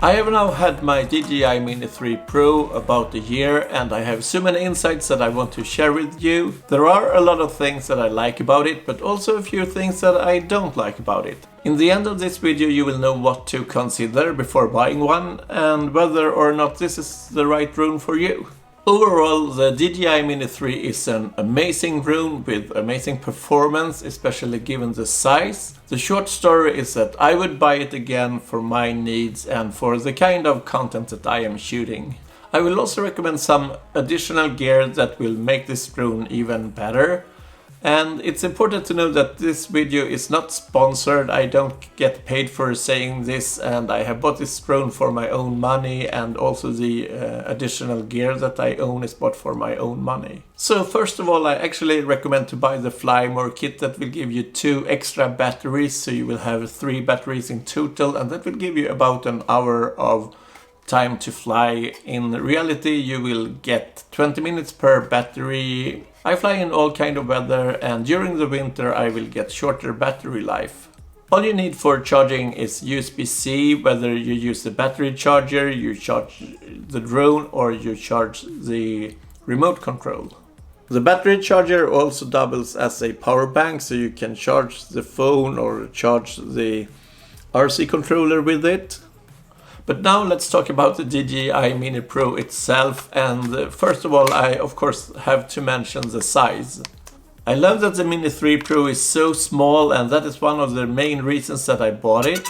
I have now had my DJI Mini 3 Pro about a year and I have so many insights that I want to share with you. There are a lot of things that I like about it, but also a few things that I don't like about it. In the end of this video you will know what to consider before buying one and whether or not this is the right drone for you. Overall, the DJI Mini 3 is an amazing drone with amazing performance, especially given the size. The short story is that I would buy it again for my needs and for the kind of content that I am shooting. I will also recommend some additional gear that will make this drone even better. And it's important to know that this video is not sponsored. I don't get paid for saying this, and I have bought this drone for my own money, and also the additional gear that I own is bought for my own money. So first of all, I actually recommend to buy the Fly More kit that will give you 2 extra batteries, so you will have 3 batteries in total, and that will give you about an hour of time to fly. In reality you will get 20 minutes per battery. I fly in all kind of weather, and during the winter I will get shorter battery life. All you need for charging is USB-C, whether you use the battery charger, you charge the drone, or you charge the remote control. The battery charger also doubles as a power bank, so you can charge the phone or charge the RC controller with it. But now let's talk about the DJI Mini Pro itself, and first of all I of course have to mention the size. I love that the Mini 3 Pro is so small, and that is one of the main reasons that I bought it.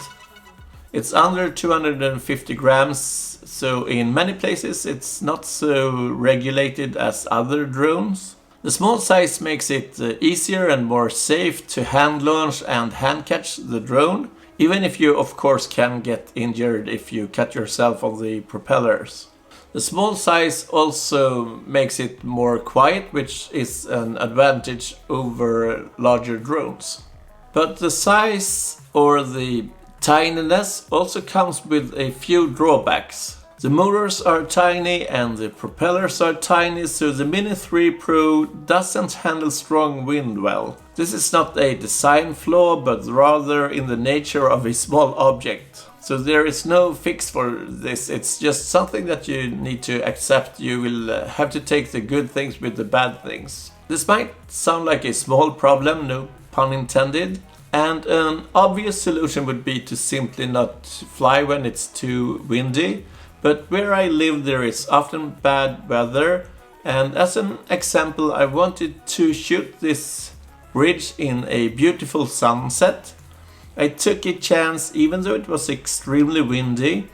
It's under 250 grams, so in many places it's not so regulated as other drones. The small size makes it easier and more safe to hand launch and hand catch the drone. Even if you of course can get injured if you cut yourself on the propellers. The small size also makes it more quiet, which is an advantage over larger drones. But the size or the tininess also comes with a few drawbacks. The motors are tiny and the propellers are tiny, so the Mini 3 Pro doesn't handle strong wind well. This is not a design flaw, but rather in the nature of a small object. So there is no fix for this, it's just something that you need to accept. You will have to take the good things with the bad things. This might sound like a small problem, no pun intended. And an obvious solution would be to simply not fly when it's too windy. But where I live there is often bad weather, and as an example I wanted to shoot this bridge in a beautiful sunset. I took a chance even though it was extremely windy.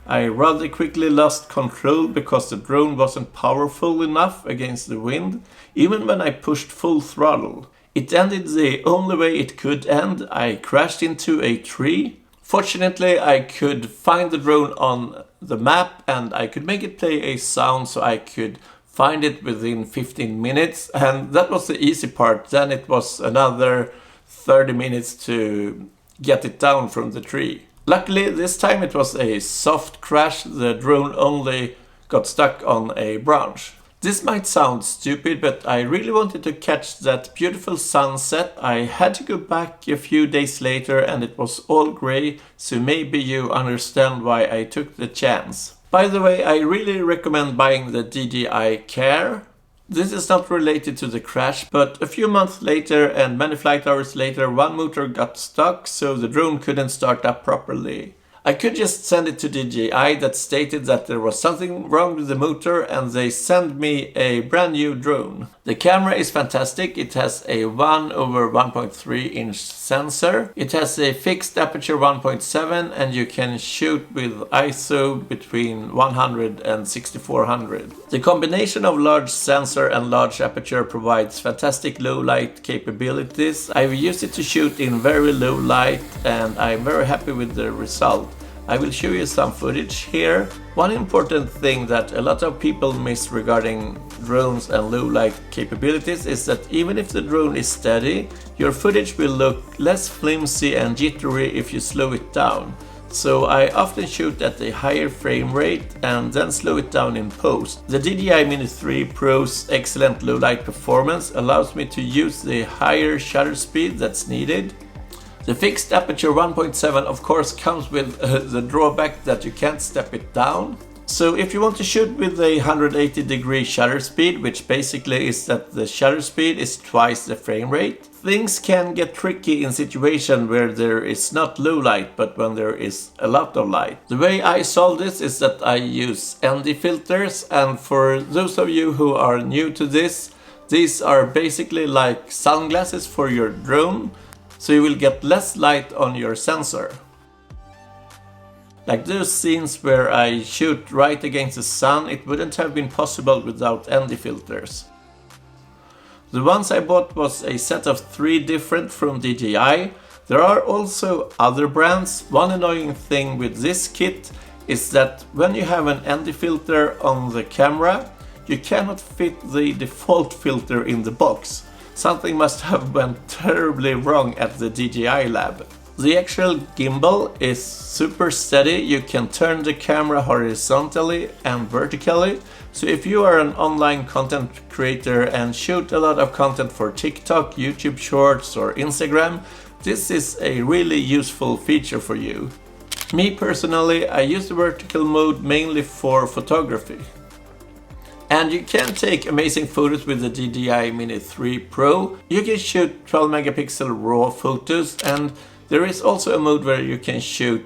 I rather quickly lost control because the drone wasn't powerful enough against the wind, even when I pushed full throttle. It ended the only way it could end. I crashed into a tree. Fortunately, I could find the drone on the map and I could make it play a sound, so I could find it within 15 minutes. And that was the easy part. Then it was another 30 minutes to get it down from the tree. Luckily, this time it was a soft crash. The drone only got stuck on a branch. This might sound stupid, but I really wanted to catch that beautiful sunset. I had to go back a few days later and it was all grey, so maybe you understand why I took the chance. By the way, I really recommend buying the DJI Care. This is not related to the crash, but a few months later and many flight hours later, one motor got stuck, so the drone couldn't start up properly. I could just send it to DJI that stated that there was something wrong with the motor, and they sent me a brand new drone. The camera is fantastic. It has a 1/1.3 inch sensor. It has a fixed aperture 1.7 and you can shoot with ISO between 100 and 6400. The combination of large sensor and large aperture provides fantastic low light capabilities. I've used it to shoot in very low light and I'm very happy with the result. I will show you some footage here. One important thing that a lot of people miss regarding drones and low light capabilities is that even if the drone is steady, your footage will look less flimsy and jittery if you slow it down. So I often shoot at a higher frame rate and then slow it down in post. The DJI Mini 3 Pro's excellent low light performance allows me to use the higher shutter speed that's needed. The fixed aperture 1.7 of course comes with the drawback that you can't step it down. So if you want to shoot with a 180-degree shutter speed, which basically is that the shutter speed is twice the frame rate, things can get tricky in situations where there is not low light, but when there is a lot of light. The way I solve this is that I use ND filters, and for those of you who are new to this, these are basically like sunglasses for your drone, so you will get less light on your sensor. Like those scenes where I shoot right against the sun, it wouldn't have been possible without ND filters. The ones I bought was a set of 3 different from DJI. There are also other brands. One annoying thing with this kit is that when you have an ND filter on the camera, you cannot fit the default filter in the box. Something must have went terribly wrong at the DJI lab. The actual gimbal is super steady. You can turn the camera horizontally and vertically. So if you are an online content creator and shoot a lot of content for TikTok, YouTube Shorts or Instagram, this is a really useful feature for you. Me personally, I use the vertical mode mainly for photography. And you can take amazing photos with the DJI Mini 3 Pro. You can shoot 12 megapixel raw photos, and there is also a mode where you can shoot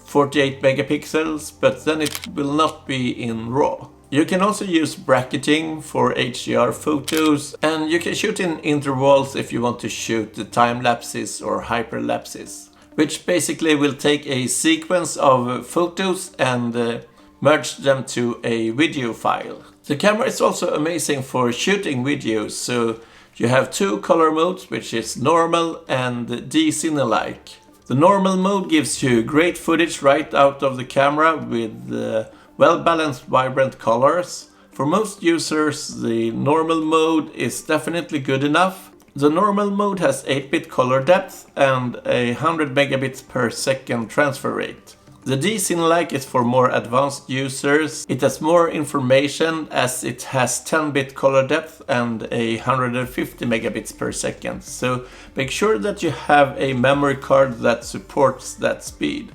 48 megapixels, but then it will not be in RAW. You can also use bracketing for HDR photos, and you can shoot in intervals if you want to shoot the time lapses or hyperlapses, which basically will take a sequence of photos and merge them to a video file. The camera is also amazing for shooting videos, so you have 2 color modes, which is normal and cinelike. The normal mode gives you great footage right out of the camera with well-balanced vibrant colors. For most users, the normal mode is definitely good enough. The normal mode has 8-bit color depth and a 100 megabits per second transfer rate. The cinelike is for more advanced users. It has more information as it has 10-bit color depth and a 150 megabits per second. So make sure that you have a memory card that supports that speed.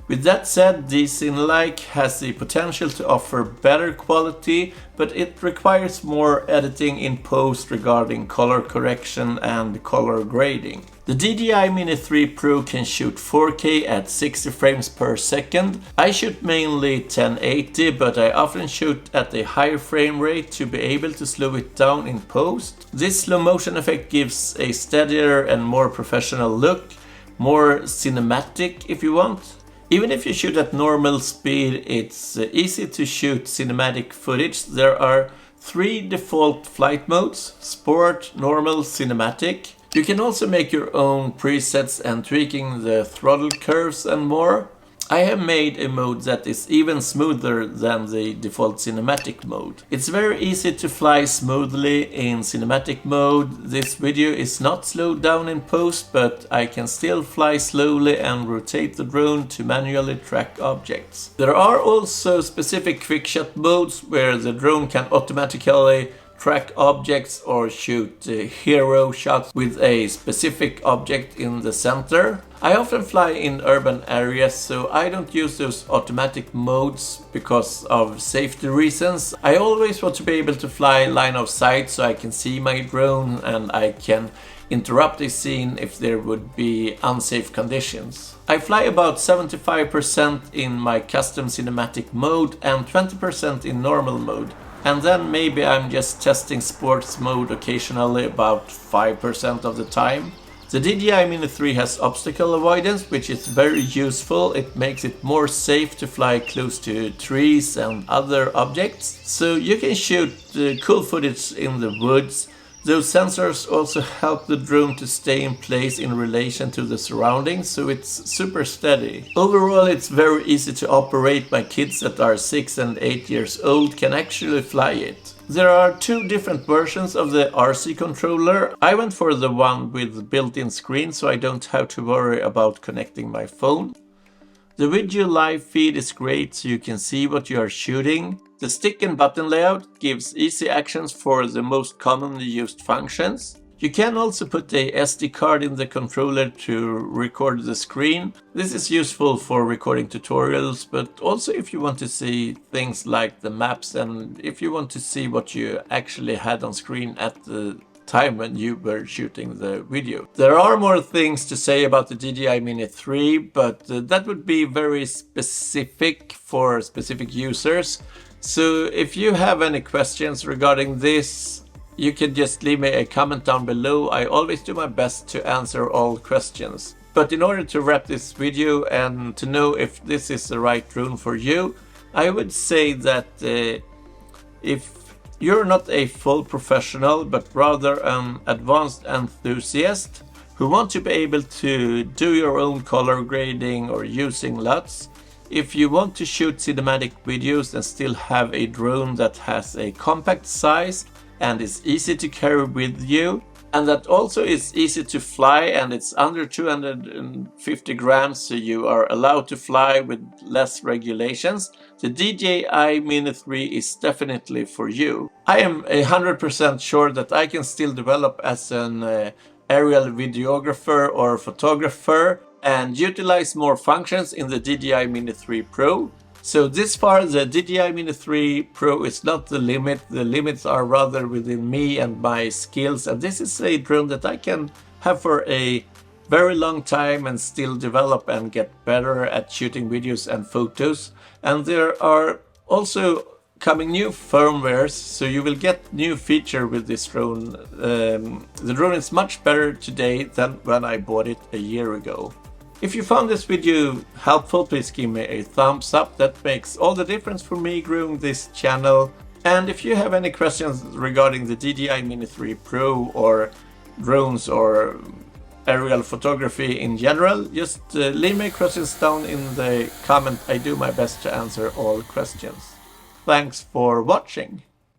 With that said, cinelike has the potential to offer better quality, but it requires more editing in post regarding color correction and color grading. The DJI Mini 3 Pro can shoot 4K at 60 frames per second. I shoot mainly 1080, but I often shoot at a higher frame rate to be able to slow it down in post. This slow motion effect gives a steadier and more professional look, more cinematic if you want. Even if you shoot at normal speed, it's easy to shoot cinematic footage. There are 3 default flight modes: Sport, Normal, Cinematic. You can also make your own presets and tweaking the throttle curves and more. I have made a mode that is even smoother than the default cinematic mode. It's very easy to fly smoothly in cinematic mode. This video is not slowed down in post, but I can still fly slowly and rotate the drone to manually track objects. There are also specific quickshot modes where the drone can automatically track objects or shoot hero shots with a specific object in the center. I often fly in urban areas, so I don't use those automatic modes because of safety reasons. I always want to be able to fly line of sight so I can see my drone and I can interrupt a scene if there would be unsafe conditions. I fly about 75% in my custom cinematic mode and 20% in normal mode. And then maybe I'm just testing sports mode occasionally about 5% of the time. The DJI Mini 3 has obstacle avoidance, which is very useful. It makes it more safe to fly close to trees and other objects. So you can shoot cool footage in the woods. Those sensors also help the drone to stay in place in relation to the surroundings, so it's super steady. Overall, it's very easy to operate. My kids that are 6 and 8 years old can actually fly it. There are 2 different versions of the RC controller. I went for the one with built-in screen, so I don't have to worry about connecting my phone. The video live feed is great, so you can see what you are shooting. The stick and button layout gives easy actions for the most commonly used functions. You can also put a SD card in the controller to record the screen. This is useful for recording tutorials, but also if you want to see things like the maps and if you want to see what you actually had on screen at the time when you were shooting the video. There are more things to say about the DJI Mini 3, but that would be very specific for specific users. So if you have any questions regarding this, you can just leave me a comment down below. I always do my best to answer all questions. But in order to wrap this video and to know if this is the right drone for you, I would say that if you're not a full professional, but rather an advanced enthusiast who want to be able to do your own color grading or using LUTs, if you want to shoot cinematic videos and still have a drone that has a compact size and is easy to carry with you, and that also is easy to fly, and it's under 250 grams, so you are allowed to fly with less regulations, the DJI Mini 3 is definitely for you. I am 100% sure that I can still develop as an aerial videographer or photographer and utilize more functions in the DJI Mini 3 Pro. So this far the DJI Mini 3 Pro is not the limit. The limits are rather within me and my skills, and this is a drone that I can have for a very long time and still develop and get better at shooting videos and photos. And there are also coming new firmwares, so you will get new feature with this drone. The drone is much better today than when I bought it a year ago. If you found this video helpful, please give me a thumbs up. That makes all the difference for me growing this channel. And if you have any questions regarding the DJI Mini 3 Pro or drones or aerial photography in general, just leave me questions down in the comment. I do my best to answer all questions. Thanks for watching.